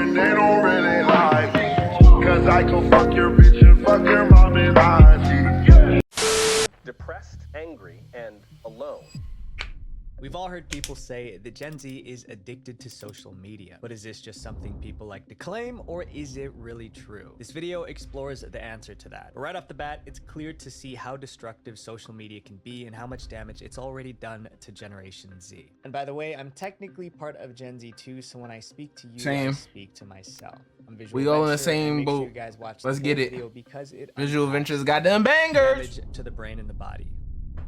and they don't really like me. Cause I can fuck your bitch and fuck your mom and auntie. Depressed, angry, and alone. We've all heard people say that Gen Z is addicted to social media, but is this just something people like to claim, or is it really true? This video explores the answer to that. But right off the bat, it's clear to see how destructive social media can be and how much damage it's already done to Generation Z. And by the way, I'm technically part of Gen Z too, so when I speak to you, I speak to myself. I'm Visual We all in the Venture, same make sure boat. you guys watch Let's the get whole it. video because it Visual unpacks Ventures got them bangers. damage to the brain and the body.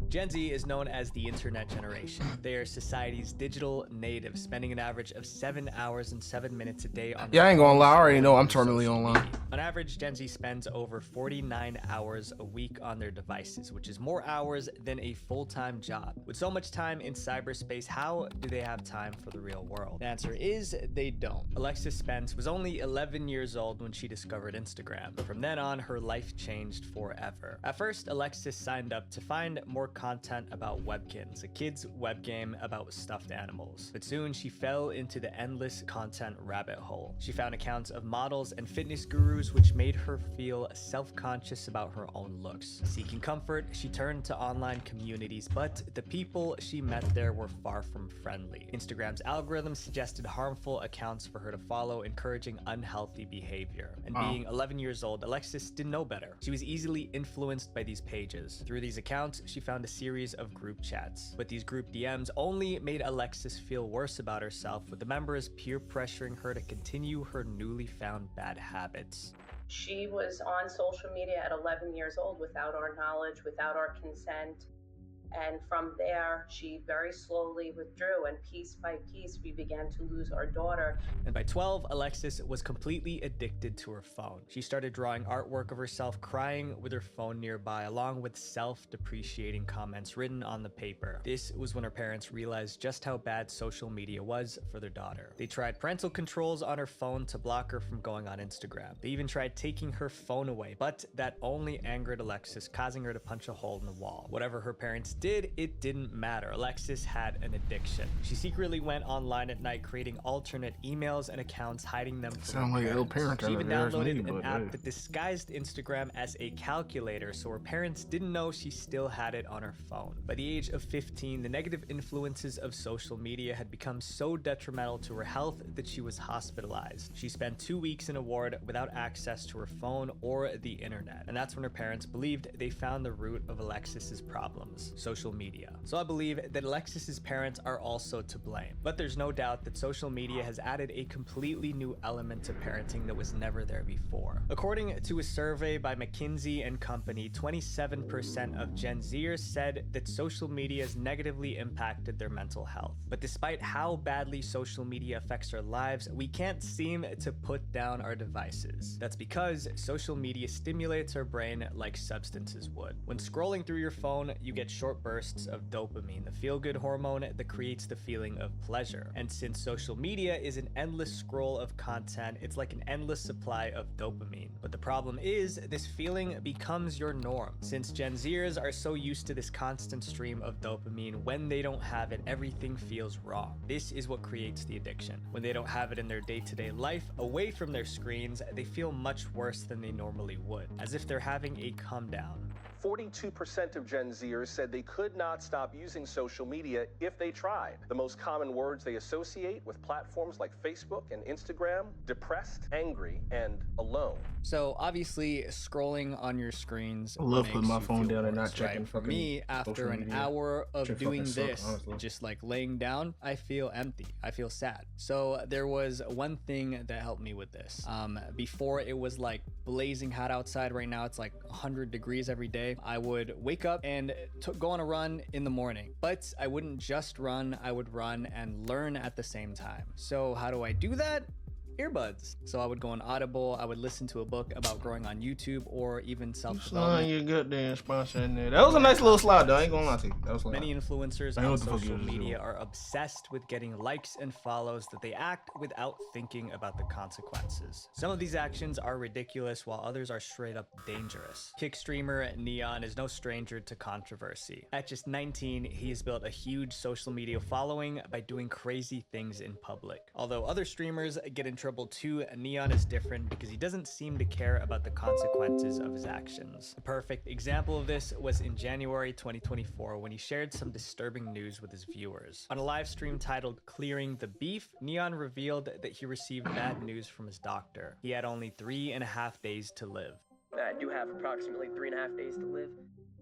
Gen Z is known as the internet generation. They are society's digital natives, spending an average of 7 hours and 7 minutes a day on Yeah, I ain't gonna lie, I already know I'm social terminally online. media. On average, Gen Z spends over 49 hours a week on their devices, which is more hours than a full-time job. With so much time in cyberspace, how do they have time for the real world? The answer is they don't. Alexis Spence was only 11 years old when she discovered Instagram. From then on, her life changed forever. At first, Alexis signed up to find more content about Webkinz, a kid's web game about stuffed animals. But soon she fell into the endless content rabbit hole. She found accounts of models and fitness gurus, which made her feel self-conscious about her own looks. Seeking comfort, she turned to online communities, but the people she met there were far from friendly. Instagram's algorithm suggested harmful accounts for her to follow, encouraging unhealthy behavior. And being 11 years old, Alexis didn't know better. She was easily influenced by these pages. Through these accounts, she found a series of group chats. But these group DMs only made Alexis feel worse about herself, with the members peer pressuring her to continue her newly found bad habits. She was on social media at 11 years old without our knowledge, without our consent. And from there, she very slowly withdrew, and piece by piece, we began to lose our daughter. And by 12, Alexis was completely addicted to her phone. She started drawing artwork of herself crying with her phone nearby, along with self-depreciating comments written on the paper. This was when her parents realized just how bad social media was for their daughter. They tried parental controls on her phone to block her from going on Instagram. They even tried taking her phone away, but that only angered Alexis, causing her to punch a hole in the wall. Whatever her parents did, it didn't matter. Alexis had an addiction. She secretly went online at night, creating alternate emails and accounts, hiding them from Sound her like an ill parents. parent. She even downloaded an app hey. that disguised Instagram as a calculator, so her parents didn't know she still had it on her phone. By the age of 15, the negative influences of social media had become so detrimental to her health that she was hospitalized. She spent 2 weeks in a ward without access to her phone or the internet, and that's when her parents believed they found the root of Alexis's problems: social media. So I believe that Alexis's parents are also to blame. But there's no doubt that social media has added a completely new element to parenting that was never there before. According to a survey by McKinsey and Company, 27% of Gen Zers said that social media has negatively impacted their mental health. But despite how badly social media affects our lives, we can't seem to put down our devices. That's because social media stimulates our brain like substances would. When scrolling through your phone, you get short bursts of dopamine, the feel-good hormone that creates the feeling of pleasure. And since social media is an endless scroll of content, it's like an endless supply of dopamine. But the problem is, this feeling becomes your norm. Since Gen Zers are so used to this constant stream of dopamine, when they don't have it, everything feels wrong. This is what creates the addiction. When they don't have it in their day-to-day life, away from their screens, they feel much worse than they normally would, as if they're having a come down. 42% of Gen Zers said they could not stop using social media if they tried. The most common words they associate with platforms like Facebook and Instagram: depressed, angry, and alone. So obviously, scrolling on your screens I love makes putting my you phone feel down and worse, not checking right? For fucking me, after social an media. hour of Shit doing fucking suck, this, honestly. just like laying down, I feel empty. I feel sad. So there was one thing that helped me with this. Before it was like blazing hot outside. Right now it's like 100 degrees every day. I would wake up and go on a run in the morning, but I wouldn't just run. I would run and learn at the same time. So how do I do that? Earbuds. So I would go on Audible, I would listen to a book about growing on YouTube, or even self-development. You goddamn sponsor in there. That was a nice little slide though. I ain't gonna lie to you. That was loud. Many influencers I know on what the fuck social you was media doing. are obsessed with getting likes and follows that they act without thinking about the consequences. Some of these actions are ridiculous, while others are straight up dangerous. Kick streamer Neon is no stranger to controversy. At just 19, he has built a huge social media following by doing crazy things in public. Although other streamers get in trouble trouble too, Neon is different because he doesn't seem to care about the consequences of his actions. A perfect example of this was in January 2024 when he shared some disturbing news with his viewers. On a live stream titled Clearing the Beef, Neon revealed that he received bad news from his doctor. He had only 3.5 days to live. I do have approximately 3.5 days to live.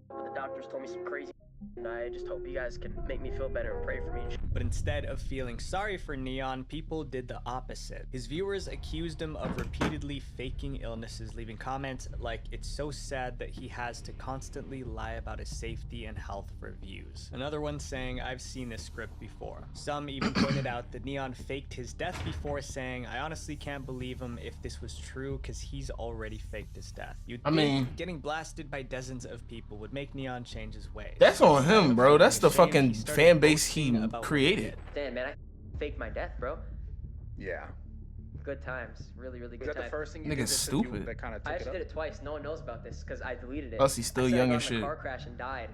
The doctors told me some crazy, and I just hope you guys can make me feel better and pray for me. But instead of feeling sorry for Neon, people did the opposite. His viewers accused him of repeatedly faking illnesses, leaving comments like, "It's so sad that he has to constantly lie about his safety and health for views." Another one saying, "I've seen this script before." Some even pointed out that Neon faked his death before, saying, "I honestly can't believe him if this was true because he's already faked his death." You'd think getting blasted by dozens of people would make Neon change his ways. That's on him, bro. That's the fucking fan base he created. Damn, man, I faked my death, bro. Yeah. Good times. Really, really good Was that times. the first thing you Nigga's did? That stupid. That kind of I took actually it did up? it twice. No one knows about this because I deleted it. Plus, he's still I said I young got and in a shit. car crash and died.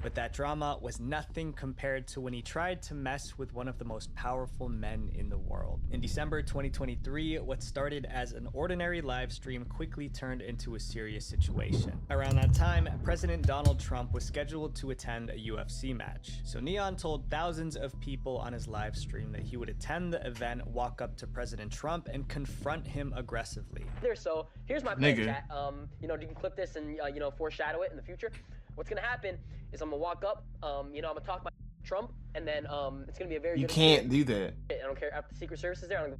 But that drama was nothing compared to when he tried to mess with one of the most powerful men in the world. In December 2023, what started as an ordinary live stream quickly turned into a serious situation. Around that time, President Donald Trump was scheduled to attend a UFC match. So Neon told thousands of people on his live stream that he would attend the event, walk up to President Trump, and confront him aggressively. So here's my plan, chat. You know, you can clip this and you know, foreshadow it in the future. What's gonna happen is I'm gonna walk up, you know, I'm gonna talk about Trump, and then it's gonna be a very You good can't do that. I don't care if the Secret Service is there.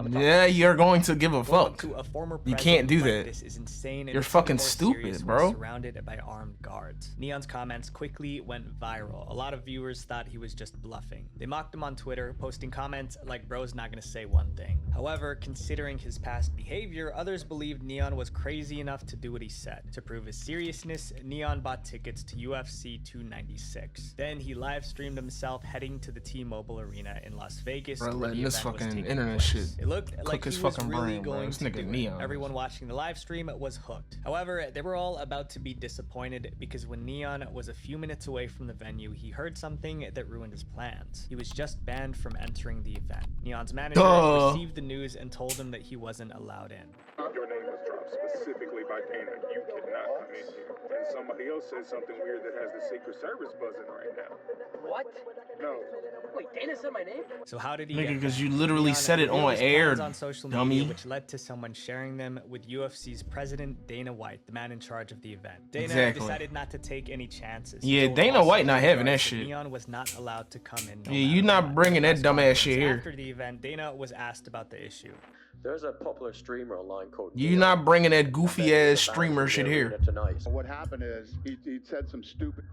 Yeah, you're going to give a Going up fuck. to a former You can't do president like that. This is insane. And You're it's fucking even more stupid, serious when bro. Surrounded by armed guards. Neon's comments quickly went viral. A lot of viewers thought he was just bluffing. They mocked him on Twitter, posting comments like, "Bro's not gonna say one thing." However, considering his past behavior, others believed Neon was crazy enough to do what he said. To prove his seriousness, Neon bought tickets to UFC 296. Then he live streamed himself heading to the T-Mobile Arena in Las Vegas. Bro, where letting the this event was fucking taking internet place. shit It looked cook like his he was fucking really brain, bro. going This to nigga do it. Neon. Everyone watching the live stream was hooked. However, they were all about to be disappointed because when Neon was a few minutes away from the venue, he heard something that ruined his plans. He was just banned from entering the event. Neon's manager received the news and told him that he wasn't allowed in. Your name was dropped specifically by Dana. You cannot come in here. And somebody else said something weird that has the Secret Service buzzing right now. What? No. Wait, Dana said my name? So how did he Nigga, get because that? you literally Neon said it revealed on his air, plans on social media, dummy. which led to someone sharing them with UFC's president Dana White, the man in charge of the event. Dana Exactly. decided not to take any chances. Yeah, He told Dana all White not security having that guards shit. Neon was not allowed to come in. No Yeah, matter you not what. bringing that Press dumbass shit conference here. After the event, Dana was asked about the issue. There's a popular streamer online called You not bringing that goofy ass streamer shit here. tonight. What happened is he said some stupid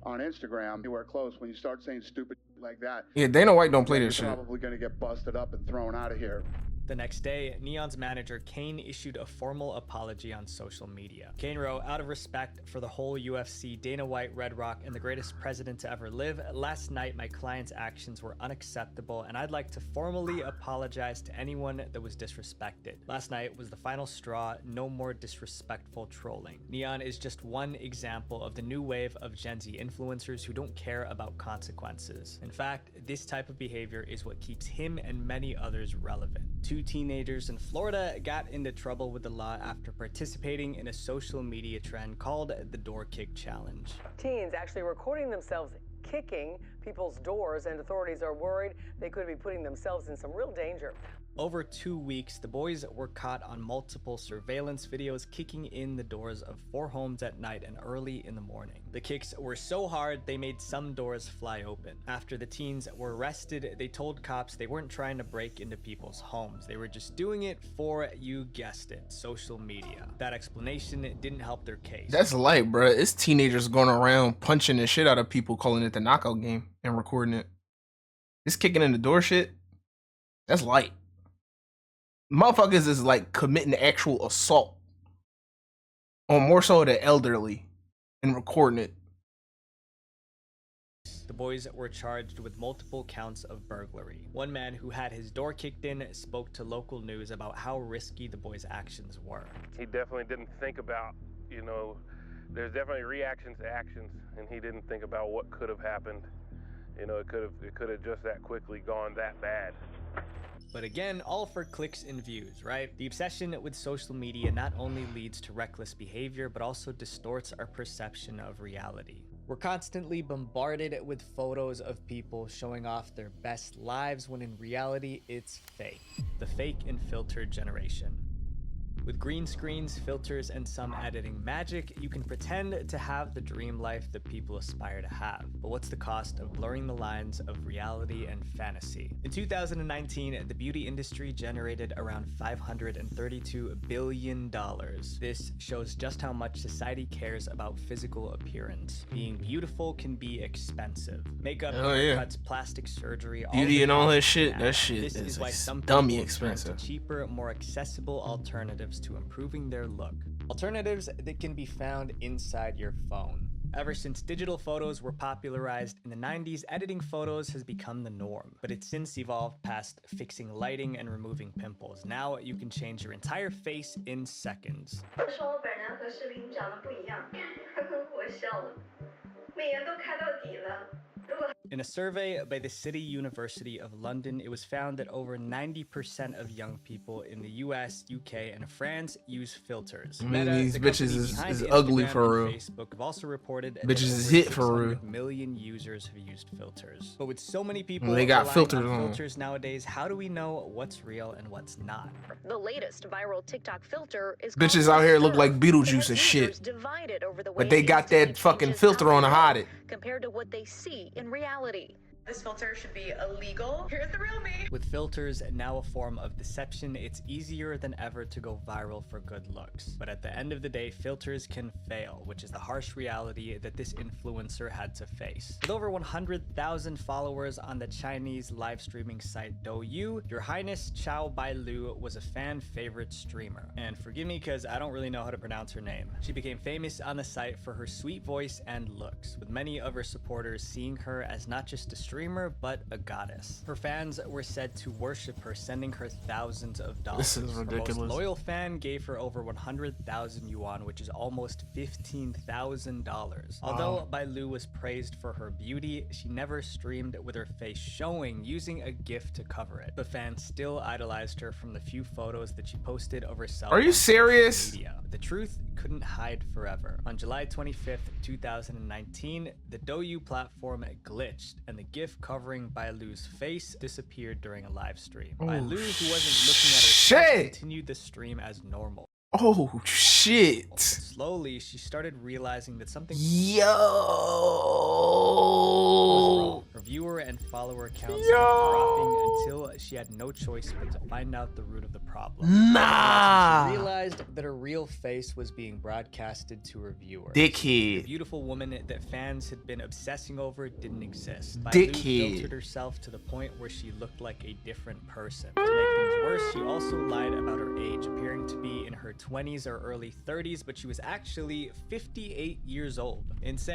on Instagram. You were close when you start saying stupid like that. Yeah, Dana White don't play you're this shit. probably going to get busted up and thrown out of here. The next day, Neon's manager, Kane, issued a formal apology on social media. Kane wrote, "Out of respect for the whole UFC, Dana White, Red Rock, and the greatest president to ever live, last night my client's actions were unacceptable and I'd like to formally apologize to anyone that was disrespected. Last night was the final straw, no more disrespectful trolling." Neon is just one example of the new wave of Gen Z influencers who don't care about consequences. In fact, this type of behavior is what keeps him and many others relevant. Two teenagers in Florida got into trouble with the law after participating in a social media trend called the Door Kick Challenge. Teens actually recording themselves kicking people's doors, and authorities are worried they could be putting themselves in some real danger. Over 2 weeks, the boys were caught on multiple surveillance videos kicking in the doors of 4 homes at night and early in the morning. The kicks were so hard they made some doors fly open. After the teens were arrested, they told cops they weren't trying to break into people's homes. They were just doing it for, you guessed it, social media. That explanation didn't help their case. That's light, bro. It's teenagers going around punching the shit out of people, calling it the knockout game and recording it. This kicking in the door shit, that's light. Motherfuckers is like committing actual assault on more so the elderly and recording it. The boys were charged with multiple counts of burglary. One man who had his door kicked in spoke to local news about how risky the boys' actions were. He definitely didn't think about, you know, there's definitely reactions to actions, and he didn't think about what could have happened. You know, it could have just that quickly gone that bad. But again, all for clicks and views, right? The obsession with social media not only leads to reckless behavior, but also distorts our perception of reality. We're constantly bombarded with photos of people showing off their best lives when in reality, it's fake. The fake and filtered generation. With green screens, filters, and some editing magic, you can pretend to have the dream life that people aspire to have. But what's the cost of blurring the lines of reality and fantasy? In 2019, the beauty industry generated around $532 billion. This shows just how much society cares about physical appearance. Being beautiful can be expensive. Makeup, haircuts, plastic surgery, beauty and all that shit. matter. That shit This is why some dummy people expensive. turn to cheaper, more accessible alternatives to improving their look. Alternatives that can be found inside your phone. Ever since digital photos were popularized in the 90s, editing photos has become the norm, but it's since evolved past fixing lighting and removing pimples. Now you can change your entire face in seconds. In a survey by the City University of London, it was found that over 90% of young people in the US, UK, and France use filters. I mean, Meta, these the bitches company is behind ugly Instagram for and real. Facebook have also reported that Bitches is over hit for 600 real. million users have used filters. But with so many people They got relying filters on on. filters nowadays, how do we know what's real and what's not? The latest viral TikTok filter is Bitches called out here look Stir. like It Beetlejuice has and users shit. divided over the way But they it got instantly that fucking changes filter how on to they hide look it. compared to what they see in reality. This filter should be illegal. Here's the real me. With filters now a form of deception, it's easier than ever to go viral for good looks. But at the end of the day, filters can fail, which is the harsh reality that this influencer had to face. With over 100,000 followers on the Chinese live streaming site Douyu, Your Highness Chow Bailu was a fan favorite streamer. And forgive me because I don't really know how to pronounce her name. She became famous on the site for her sweet voice and looks, with many of her supporters seeing her as not just a streamer, but a goddess. Her fans were said to worship her, sending her thousands of dollars. This is ridiculous. Her most loyal fan gave her over 100,000 yuan, which is almost $15,000. Although Bailu was praised for her beauty, she never streamed with her face showing, using a GIF to cover it. The fans still idolized her from the few photos that she posted of herself. Are you on social serious? media. The truth couldn't hide forever. On July 25th, 2019, the Douyu platform glitched and the GIF covering Bailu's face disappeared during a live stream. Bailu, who wasn't looking at her face, continued the stream as normal. Oh shit. Slowly, she started realizing that something Yo. Her viewer and follower counts kept dropping until she had no choice but to find out the root of the problem. Nah. She realized that her real face was being broadcasted to her viewers. Dickhead. The beautiful woman that fans had been obsessing over didn't exist. Dickhead. Bailu filtered herself to the point where she looked like a different person. To make things worse, she also lied about her age, appearing to be in her 20s or early 30s, but she was actually 58 years old. Insane.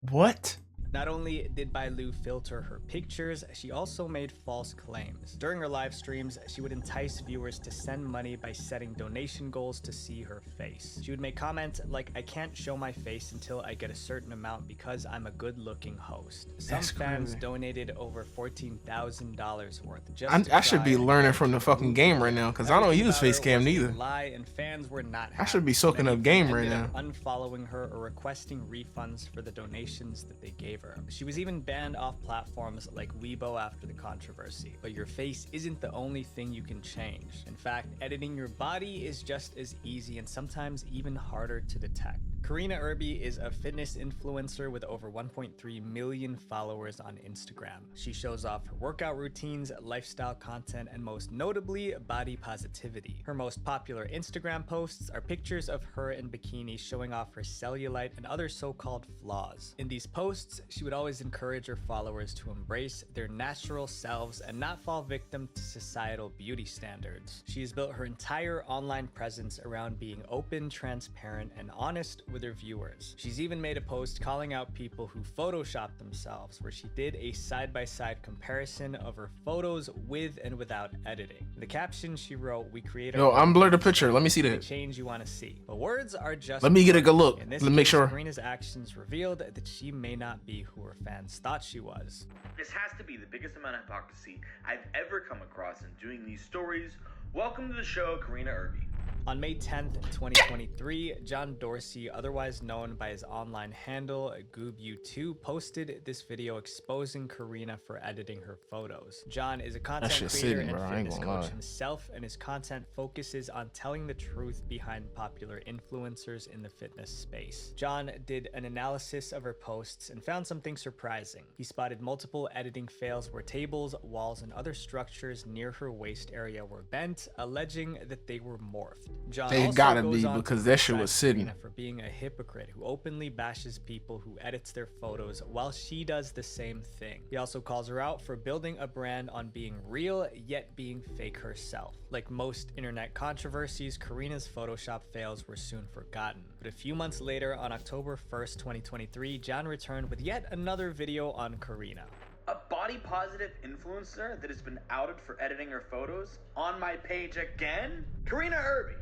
What? Not only did Bailu filter her pictures, she also made false claims. During her live streams, she would entice viewers to send money by setting donation goals to see her face. She would make comments like, "I can't show my face until I get a certain amount because I'm a good-looking host." Some That's fans crazy. donated over $14,000 worth. Just I should be try learning from the fucking game right now because I don't use Facecam neither. Lie, and fans were not I should be happy. soaking Many up game right ended now. up unfollowing her or requesting refunds for the donations that they gave her. She was even banned off platforms like Weibo after the controversy. But your face isn't the only thing you can change. In fact, editing your body is just as easy and sometimes even harder to detect. Karina Irby is a fitness influencer with over 1.3 million followers on Instagram. She shows off her workout routines, lifestyle content, and most notably, body positivity. Her most popular Instagram posts are pictures of her in bikini showing off her cellulite and other so-called flaws. In these posts, she would always encourage her followers to embrace their natural selves and not fall victim to societal beauty standards. She has built her entire online presence around being open, transparent, and honest with her viewers. She's even made a post calling out people who photoshopped themselves, where she did a side-by-side comparison of her photos with and without editing. In the caption she wrote, "We create Yo, unblur the picture. Let me see the that. change you want to see. But words are just Let me get a good look. In this Let me make case, sure. Karina's actions revealed that she may not be who her fans thought she was. This has to be the biggest amount of hypocrisy I've ever come across in doing these stories. Welcome to the show, Karina Irby. On May 10th, 2023, John Dorsey, otherwise known by his online handle GoobU2, posted this video exposing Karina for editing her photos. John is a content creator and fitness coach himself, and his content focuses on telling the truth behind popular influencers in the fitness space. John did an analysis of her posts and found something surprising. He spotted multiple editing fails where tables, walls, and other structures near her waist area were bent, alleging that they were morphed. John They also gotta goes be on to because that shit criticize was sitting. Karina for being a hypocrite who openly bashes people who edits their photos while she does the same thing. He also calls her out for building a brand on being real yet being fake herself. Like most internet controversies, Karina's Photoshop fails were soon forgotten. But a few months later, on October 1st, 2023, John returned with yet another video on Karina. A body positive influencer that has been outed for editing her photos on my page again? Karina Irby.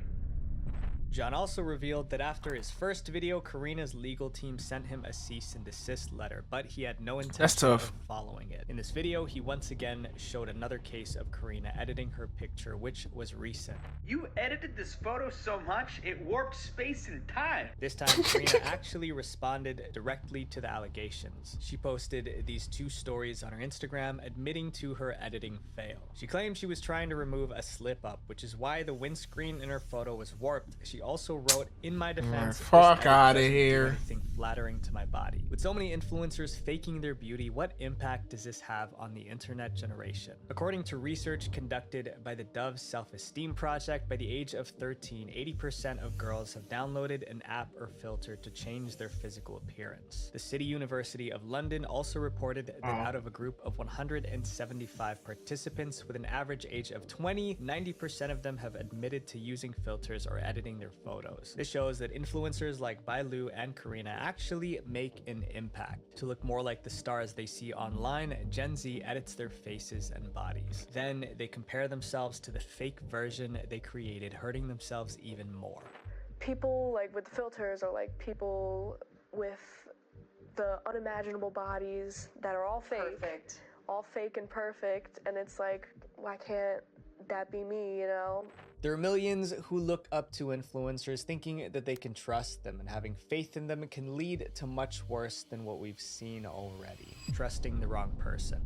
John also revealed that after his first video, Karina's legal team sent him a cease and desist letter, but he had no intention of following it. In this video, he once again showed another case of Karina editing her picture, which was recent. You edited this photo so much, it warped space and time. This time, Karina actually responded directly to the allegations. She posted these two stories on her Instagram admitting to her editing fail. She claimed she was trying to remove a slip-up, which is why the windscreen in her photo was warped. She also wrote, "In my defense, fuck out of here. Anything flattering to my body." With so many influencers faking their beauty, what impact does this have on the internet generation? According to research conducted by the Dove Self-Esteem Project, by the age of 13, 80% of girls have downloaded an app or filter to change their physical appearance. The City University of London also reported that out of a group of 175 participants with an average age of 20, 90% of them have admitted to using filters or editing their photos. This shows that influencers like Bailu and Karina actually make an impact. To look more like the stars they see online, Gen Z edits their faces and bodies. Then they compare themselves to the fake version they created, hurting themselves even more. People like with filters are like people with the unimaginable bodies that are all fake. All fake and perfect, and it's like, why can't that be me, you know? There are millions who look up to influencers thinking that they can trust them, and having faith in them can lead to much worse than what we've seen already. Trusting the wrong person.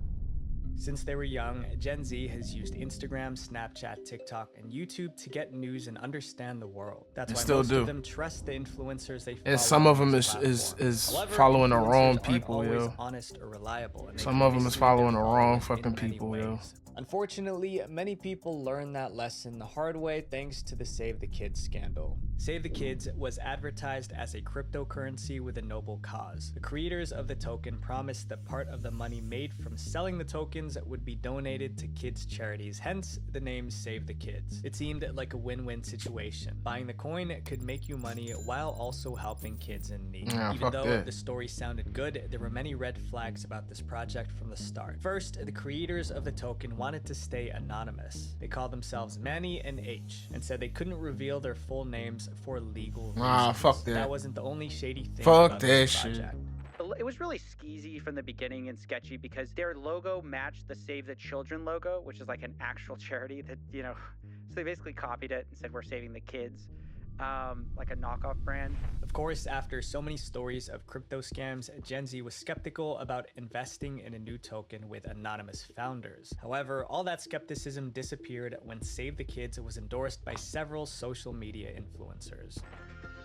Since they were young, Gen Z has used Instagram, Snapchat, TikTok, and YouTube to get news and understand the world. That's why most of them trust the influencers they follow. And some of them is However, following the wrong influencers people, aren't always yo. honest or reliable, and they Some can of them is mislead following their the wrong followers in fucking many people, yo. ways. Unfortunately, many people learn that lesson the hard way thanks to the Save the Kids scandal. Save the Kids was advertised as a cryptocurrency with a noble cause. The creators of the token promised that part of the money made from selling the tokens would be donated to kids' charities, hence the name Save the Kids. It seemed like a win-win situation. Buying the coin could make you money while also helping kids in need. Even though the story sounded good, there were many red flags about this project from the start. First, the creators of the token wanted to stay anonymous. They called themselves Manny and H and said they couldn't reveal their full names for legal reasons. Fuck that. That wasn't the only shady thing Fuck about that this shit. project. It was really skeezy from the beginning and sketchy because their logo matched the Save the Children logo, which is like an actual charity that, you know, so they basically copied it and said we're saving the kids. Like a knockoff brand. Of course, after so many stories of crypto scams, Gen Z was skeptical about investing in a new token with anonymous founders. However, all that skepticism disappeared when Save the Kids was endorsed by several social media influencers.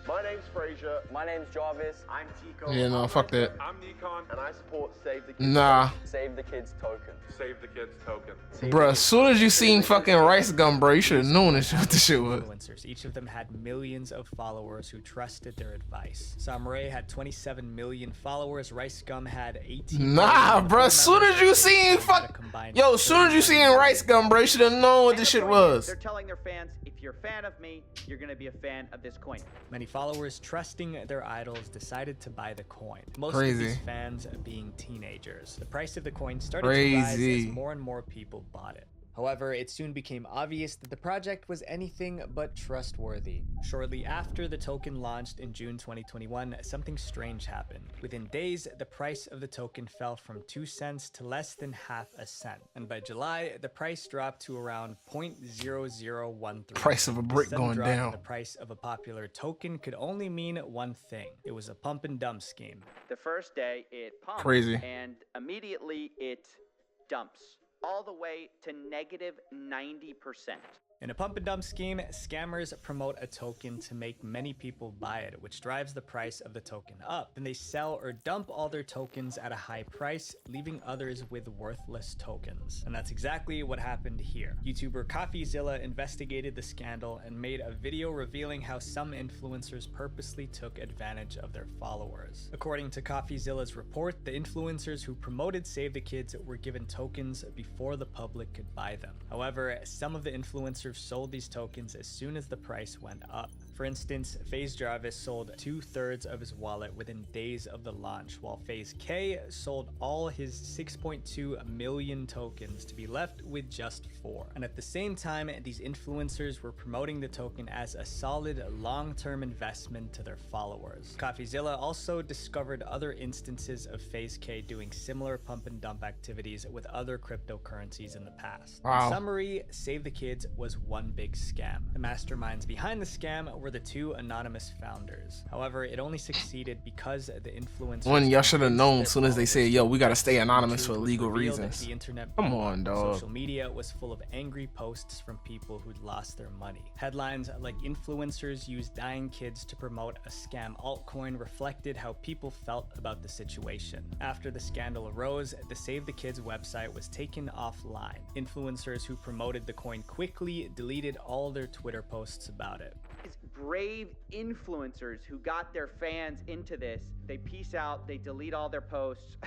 My name's Frazier. My name's Jarvis. I'm Tico. Yeah, no, fuck that. I'm Nikon. And I support Save the Kids. Nah. Save the Kids token. Save the Kids token. Bruh, as soon as you seen fucking Rice Gum, bro, you should have known what the shit was. Influencers. Each of them had millions of followers who trusted their advice. Samurai had 27 million followers. Rice Gum had 18 Nah, bro, as soon as you seen as soon as you seen Rice Gum, bro, you should have known what this shit was. They're telling their fans, if you're a fan of me, you're gonna be a fan of this coin. Many followers trusting their idols decided to buy the coin. Most of Crazy. these fans being teenagers. The price of the coin started to rise as more and more people bought it. However, it soon became obvious that the project was anything but trustworthy. Shortly after the token launched in June 2021, something strange happened. Within days, the price of the token fell from 2 cents to less than half a cent. And by July, the price dropped to around 0.0013. Price of a brick This sudden going drop in down. the price of a popular token could only mean one thing. It was a pump and dump scheme. The first day it pumps. Crazy. And immediately it dumps all the way to negative 90%. In a pump and dump scheme, scammers promote a token to make many people buy it, which drives the price of the token up. Then they sell or dump all their tokens at a high price, leaving others with worthless tokens. And that's exactly what happened here. YouTuber CoffeeZilla investigated the scandal and made a video revealing how some influencers purposely took advantage of their followers. According to CoffeeZilla's report, the influencers who promoted Save the Kids were given tokens before the public could buy them. However, some of the influencers sold these tokens as soon as the price went up. For instance, FaZe Jarvis sold 2/3 of his wallet within days of the launch, while FaZe K sold all his 6.2 million tokens to be left with just 4. And at the same time, these influencers were promoting the token as a solid long-term investment to their followers. CoffeeZilla also discovered other instances of FaZe K doing similar pump and dump activities with other cryptocurrencies in the past. Wow. In summary, Save the Kids was one big scam. The masterminds behind the scam were the 2 anonymous founders. However, it only succeeded because the influencers... When y'all should have known as soon as they said, said, yo, we gotta stay anonymous for legal reasons. The internet Come on, dog. Social media was full of angry posts from people who'd lost their money. Headlines like influencers use dying kids to promote a scam altcoin reflected how people felt about the situation. After the scandal arose, the Save the Kids website was taken offline. Influencers who promoted the coin quickly deleted all their Twitter posts about it. These brave influencers who got their fans into this, they peace out, they delete all their posts,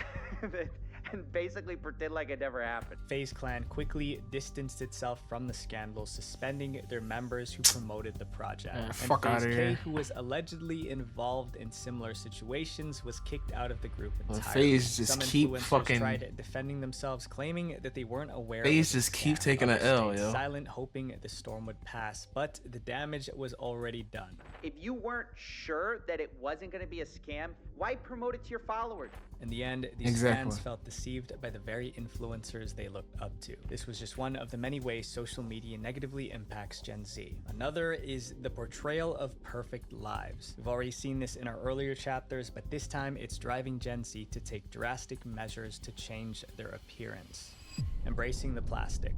and basically pretend like it never happened. FaZe Clan quickly distanced itself from the scandal, suspending their members who promoted the project. And fuck outta FaZe K, here. who was allegedly involved in similar situations, was kicked out of the group entirely. FaZe just Some keep influencers fucking- tried defending themselves, claiming that they weren't aware FaZe of the just keep scam. taking an Others L, stayed yo. silent, hoping the storm would pass, but the damage was already done. If you weren't sure that it wasn't going to be a scam, why promote it to your followers? In the end, these fans felt deceived by the very influencers they looked up to. This was just one of the many ways social media negatively impacts Gen Z. Another is the portrayal of perfect lives. We've already seen this in our earlier chapters, but this time it's driving Gen Z to take drastic measures to change their appearance. Embracing the plastic.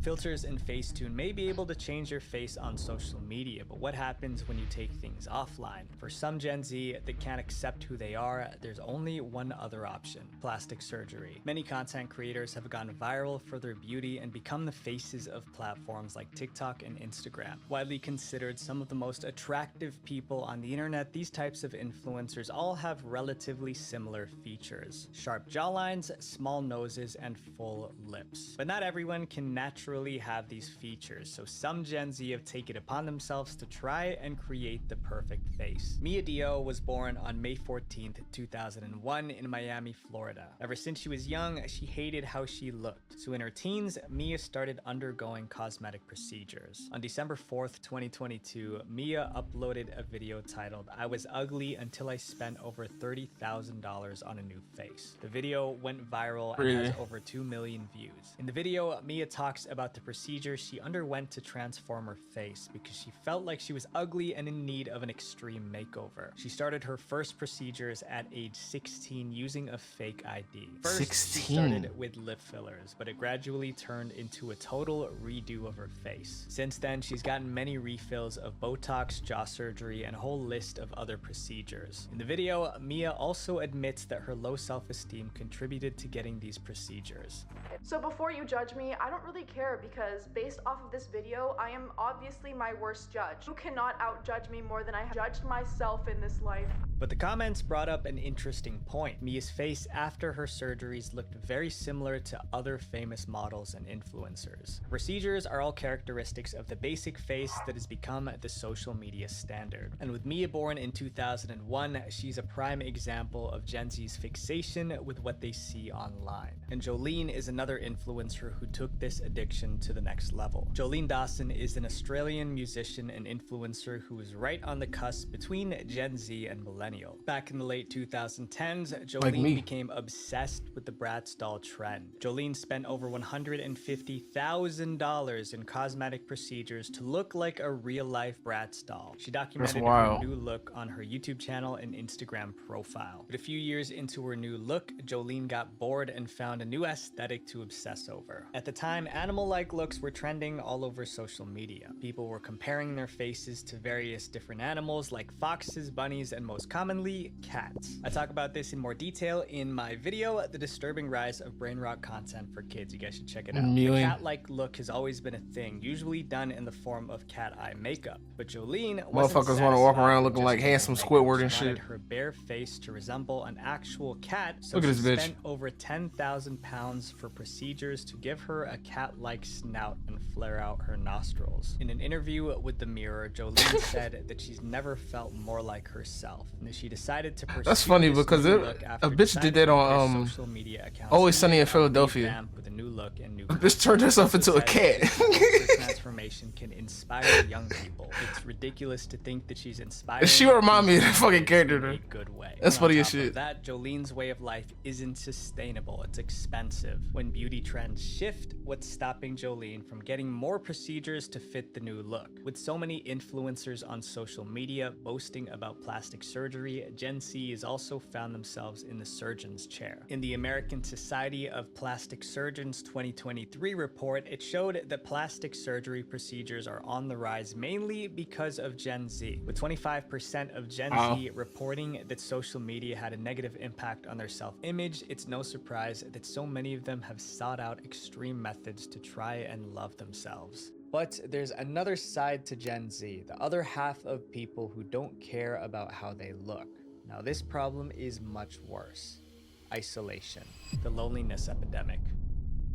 Filters and Facetune may be able to change your face on social media, but what happens when you take things offline? For some Gen Z that can't accept who they are, there's only one other option: plastic surgery. Many content creators have gone viral for their beauty and become the faces of platforms like TikTok and Instagram. Widely considered some of the most attractive people on the internet, these types of influencers all have relatively similar features: sharp jawlines, small noses, and full lips. But not everyone can naturally have these features, so some Gen Z have taken it upon themselves to try and create the perfect face. Mia Dio was born on May 14th, 2001 in Miami, Florida. Ever since she was young, she hated how she looked. So in her teens, Mia started undergoing cosmetic procedures. On December 4th, 2022, Mia uploaded a video titled "I Was Ugly Until I Spent Over $30,000 on a New Face." The video went viral and has over 2 million views. In the video, Mia talks about the procedure she underwent to transform her face because she felt like she was ugly and in need of an extreme makeover. She started her first procedures at age 16 using a fake ID. First, 16. she started with lip fillers, but it gradually turned into a total redo of her face. Since then, she's gotten many refills of Botox, jaw surgery, and a whole list of other procedures. In the video, Mia also admits that her low self-esteem contributed to getting these procedures. So before you judge me, I don't really care because based off of this video, I am obviously my worst judge. You cannot outjudge me more than I have judged myself in this life. But the comments brought up an interesting point. Mia's face after her surgeries looked very similar to other famous models and influencers. Procedures are all characteristics of the basic face that has become the social media standard. And with Mia born in 2001, she's a prime example of Gen Z's fixation with what they see online. And Jolene is another influencer who took this addiction to the next level. Jolene Dawson is an Australian musician and influencer who is right on the cusp between Gen Z and millennial. Back in the late 2010s, Jolene became obsessed with the Bratz doll trend. Jolene spent over $150,000 in cosmetic procedures to look like a real-life Bratz doll. She documented her new look on her YouTube channel and Instagram profile. But a few years into her new look, Jolene got bored and found a new aesthetic to obsess over. At the time, animal-like looks were trending all over social media. People were comparing their faces to various different animals like foxes, bunnies, and most commonly, cats. I talk about this in more detail in my video, The Disturbing Rise of Brain Rot Content for Kids. You guys should check it out. The cat-like look has always been a thing, usually done in the form of cat eye makeup. But Jolene motherfuckers want to walk around looking like handsome Squidward and shit. Her bare face to resemble an actual cat, so look at this bitch. Spent over 10,000 pounds for procedures to give her a cat-like snout and flare out her nostrils. In an interview with The Mirror, Jolene said that she's never felt more like herself, and that she decided to pursue That's funny because a bitch did that on social media accounts. Always Sunny in Philadelphia. With a new look and new bitch turned herself into a cat. Transformation can inspire young people. It's ridiculous to think that she's inspiring. She remind me of that fucking character. In a good way. That's funny as shit. That Jolene's way of life isn't sustainable. It's expensive. When beauty trends shift, what's stopping Jolene from getting more procedures to fit the new look? With so many influencers on social media boasting about plastic surgery, Gen Z has also found themselves in the surgeon's chair. In the American Society of Plastic Surgeons 2023 report, it showed that plastic surgery procedures are on the rise mainly because of Gen Z, with 25% of Gen Z reporting that social media had a negative impact on their self-image. It's no surprise that so many of them have sought out extreme methods to try and love themselves. But there's another side to Gen Z, the other half of people who don't care about how they look. Now this problem is much worse. Isolation, the loneliness epidemic.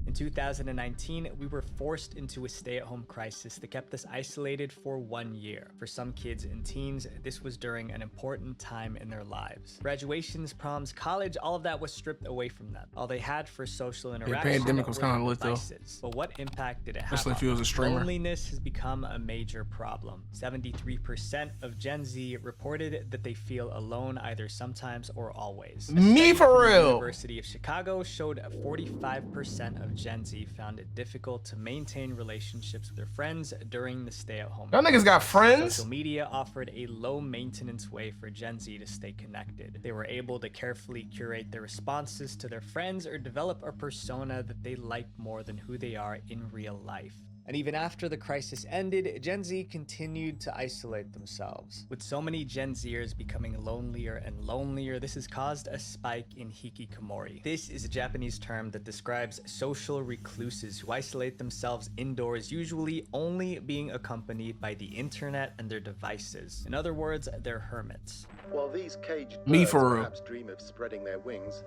In 2019, we were forced into a stay-at-home crisis that kept us isolated for 1 year. For some kids and teens, this was during an important time in their lives. Graduations, proms, college, all of that was stripped away from them. All they had for social interaction the pandemic was kind of lit though. But what impact did it have? Especially if he was a streamer. Loneliness has become a major problem. 73% of Gen Z reported that they feel alone either sometimes or always. Me for real. The University of Chicago showed 45% of Gen Z found it difficult to maintain relationships with their friends during the stay-at-home. Y'all niggas got friends? Social media offered a low-maintenance way for Gen Z to stay connected. They were able to carefully curate their responses to their friends or develop a persona that they liked more than who they are in real life. And even after the crisis ended, Gen Z continued to isolate themselves. With so many Gen Zers becoming lonelier and lonelier, this has caused a spike in hikikomori. This is a Japanese term that describes social recluses who isolate themselves indoors, usually only being accompanied by the internet and their devices. In other words, they're hermits. While these caged birds perhaps dream of spreading their wings,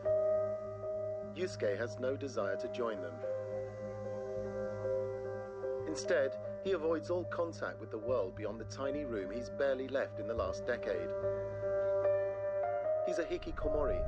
Yusuke has no desire to join them. Instead, he avoids all contact with the world beyond the tiny room he's barely left in the last decade. He's a hikikomori.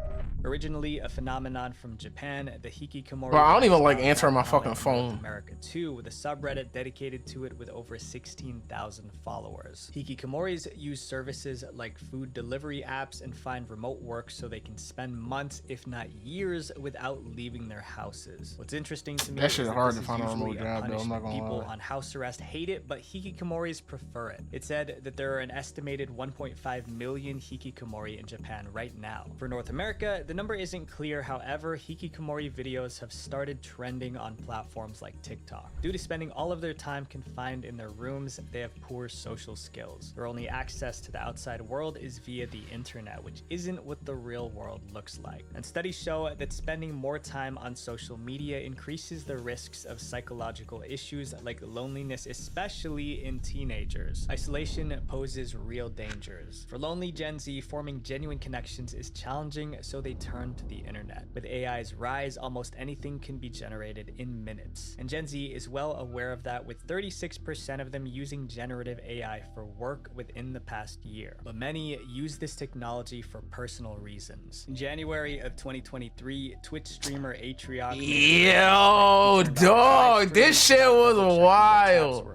Originally a phenomenon from Japan, the hikikomori. Bro, I don't even like answering my fucking phone. America too, with a subreddit dedicated to it with over 16,000 followers. Hikikomoris use services like food delivery apps and find remote work so they can spend months, if not years, without leaving their houses. What's interesting to me that shit is hard that to find a remote job though, I'm not gonna people lie. on house arrest hate it, but hikikomoris prefer it. It said that there are an estimated 1.5 million hikikomori in Japan right now. For North America, The number isn't clear, however, hikikomori videos have started trending on platforms like TikTok. Due to spending all of their time confined in their rooms, they have poor social skills. Their only access to the outside world is via the internet, which isn't what the real world looks like. And studies show that spending more time on social media increases the risks of psychological issues like loneliness, especially in teenagers. Isolation poses real dangers. For lonely Gen Z, forming genuine connections is challenging, so they turn to the internet. With AI's rise, almost anything can be generated in minutes. And Gen Z is well aware of that, with 36% of them using generative AI for work within the past year. But many use this technology for personal reasons. In January of 2023, Twitch streamer Atrioc... Yo, dog, this shit was wild.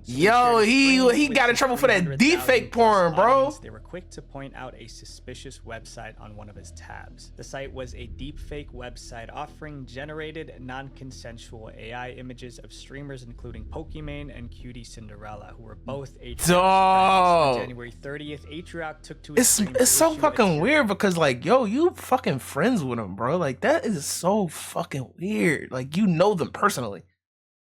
Yo, he got in trouble for that deepfake porn, bro. They were quick to point out a suspicious website on one of his tabs. The site was a deepfake website offering generated non-consensual AI images of streamers including Pokimane and Cutie Cinderella, who were both Atrioc's friends. On January 30th, Atrioc took to his It's so fucking weird because, like, yo, you fucking friends with him, bro. Like, that is so fucking weird. Like, you know them personally.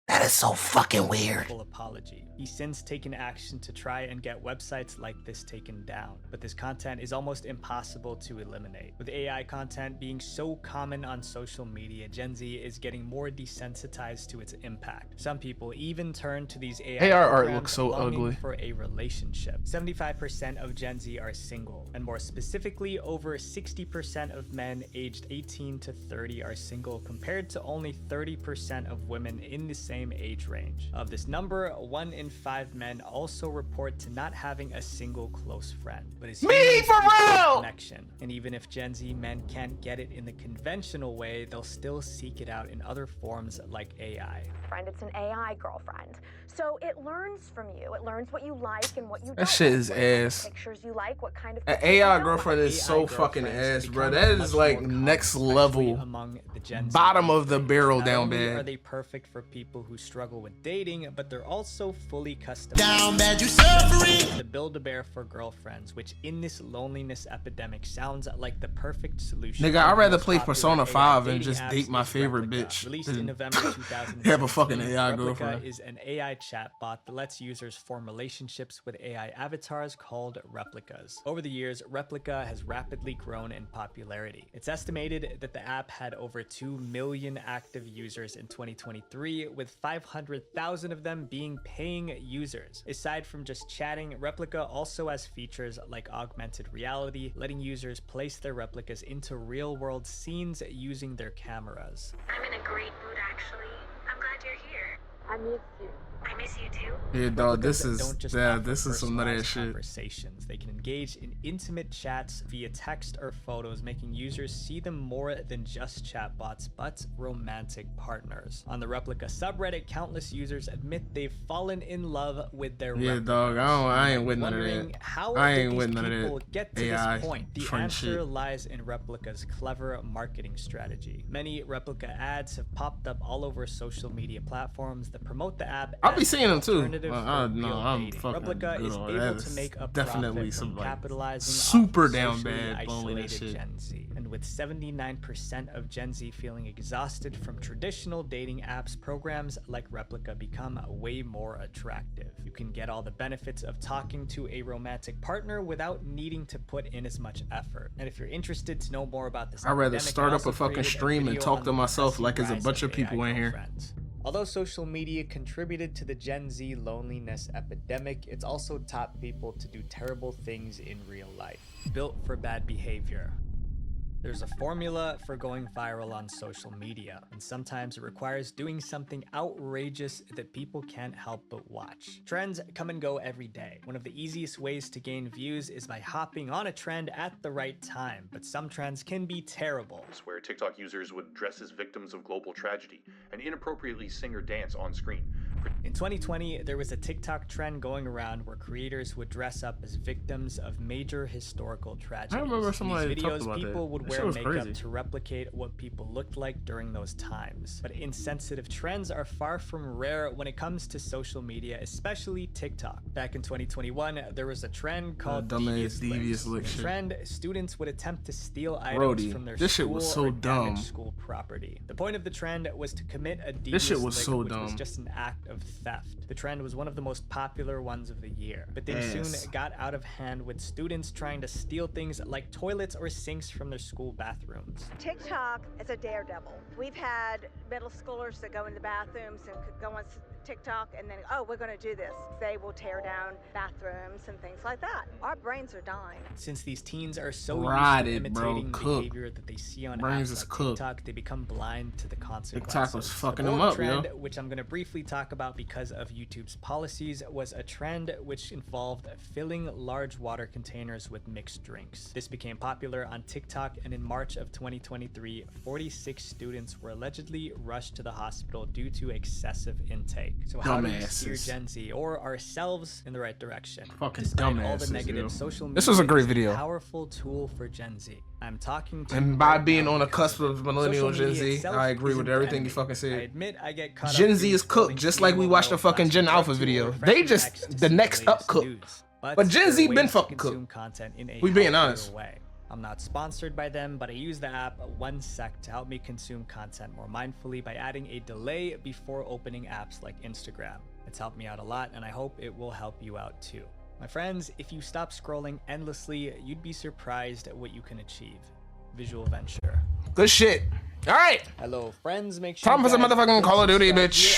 That is so fucking weird. Full apology. He's since taken action to try and get websites like this taken down, but this content is almost impossible to eliminate. With AI content being so common on social media, Gen Z is getting more desensitized to its impact. Some people even turn to these AI art looks so ugly. For a relationship. 75% of Gen Z are single, and more specifically, over 60% of men aged 18 to 30 are single, compared to only 30% of women in the same age range. Of this number, 1 in 5 men also report to not having a single close friend. But it's me for real connection. And even if Gen Z men can't get it in the conventional way, they'll still seek it out in other forms like AI. Friend, it's an AI girlfriend. So it learns from you. It learns what you like and what you don't. That shit is ass. Pictures you like, what kind of an AI girlfriend is so fucking ass, bro. That is like next level, bottom of the barrel down bad. Are they perfect for people who struggle with dating, but they're also fully customized. Down bad, you suffering. The Build-A-Bear for girlfriends, which in this loneliness epidemic sounds like the perfect solution. Nigga, I'd rather play Persona 5 and just date my favorite bitch. Released in November 2017, have a fucking AI girlfriend. is an AI chatbot that lets users form relationships with AI avatars called replicas. Over the years, Replica has rapidly grown in popularity. It's estimated that the app had over 2 million active users in 2023, with 500,000 of them being paying users. Aside from just chatting, Replica also has features like augmented reality, letting users place their replicas into real-world scenes using their cameras. I'm in a great mood, actually. I'm glad you're here. I miss you. I miss you too. Yeah, dog, this is some nut ass shit. Conversations. They can engage in intimate chats via text or photos, making users see them more than just chatbots, but romantic partners. On the Replica subreddit, countless users admit they've fallen in love with their replicas. Dog, I ain't with none of that. How I did ain't with these none of people that. get to AI this point? The friend answer shit. lies in Replica's clever marketing strategy. Many Replica ads have popped up all over social media platforms that promote the app. I'll be seeing them too. I'm fucking Replica is able to make a definitely profit some from capitalizing super off down socially bad loneliness isolated shit. Gen Z. And with 79% of Gen Z feeling exhausted from traditional dating apps, programs like Replica become way more attractive. You can get all the benefits of talking to a romantic partner without needing to put in as much effort. And if you're interested to know more about this, I'd rather epidemic, start I up a also fucking created stream and video talk on to the myself like there's a rise bunch of AI people in here. girlfriends. Although social media contributed to the Gen Z loneliness epidemic, it's also taught people to do terrible things in real life. Built for bad behavior. There's a formula for going viral on social media, and sometimes it requires doing something outrageous that people can't help but watch. Trends come and go every day. One of the easiest ways to gain views is by hopping on a trend at the right time, but some trends can be terrible. Where TikTok users would dress as victims of global tragedy and inappropriately sing or dance on screen. In 2020, there was a TikTok trend going around where creators would dress up as victims of major historical tragedies. I remember somebody In these talked videos, about people that. would That wear shit was makeup crazy. to replicate what people looked like during those times. But insensitive trends are far from rare when it comes to social media, especially TikTok. Back in 2021, there was a trend called devious lick In the shit. trend, students would attempt to steal items Brody, from their this shit school was so or dumb. damage school property. The point of the trend was to commit a devious This shit was lick, so which was dumb. just an act of theft. The trend was one of the most popular ones of the year, but things soon got out of hand with students trying to steal things like toilets or sinks from their school bathrooms. TikTok is a daredevil. We've had middle schoolers that go into bathrooms and go on TikTok and then, oh, we're going to do this. They will tear down bathrooms and things like that. Our brains are dying. Since these teens are so Rotted, used to bro. imitating Cooked. behavior that they see on Brains apps is like cooked. TikTok, they become blind to the consequences. TikTok was fucking The them bold up, yo. trend, which I'm going to briefly talk about because of YouTube's policies, was a trend which involved filling large water containers with mixed drinks. This became popular on TikTok, and in March of 2023, 46 students were allegedly rushed to the hospital due to excessive intake. So how do we steer Gen Z or ourselves in the right direction? Fucking Despite all the dumbasses, negative, yo. social media This was a great is video. powerful tool for Gen Z. I'm talking to And by being on the cusp of millennial Gen Z, I agree with everything you fucking I said. admit I get caught Gen up Z in is cooked, scrolling just like we feed watched the while fucking Gen flashing Alpha right to video. a They refreshing just text to the see next up latest cooked. news. But Gen there are Z been ways to fucking consume cooked. content in a We being healthier honest. way. I'm not sponsored by them, but I use the app OneSec to help me consume content more mindfully by adding a delay before opening apps like Instagram. It's helped me out a lot, and I hope it will help you out too. My friends, if you stop scrolling endlessly, you'd be surprised at what you can achieve. Visual venture. Good shit. All right. Hello, friends. Make sure Time for some you guys motherfucking click Call of Duty, subscribe bitch. here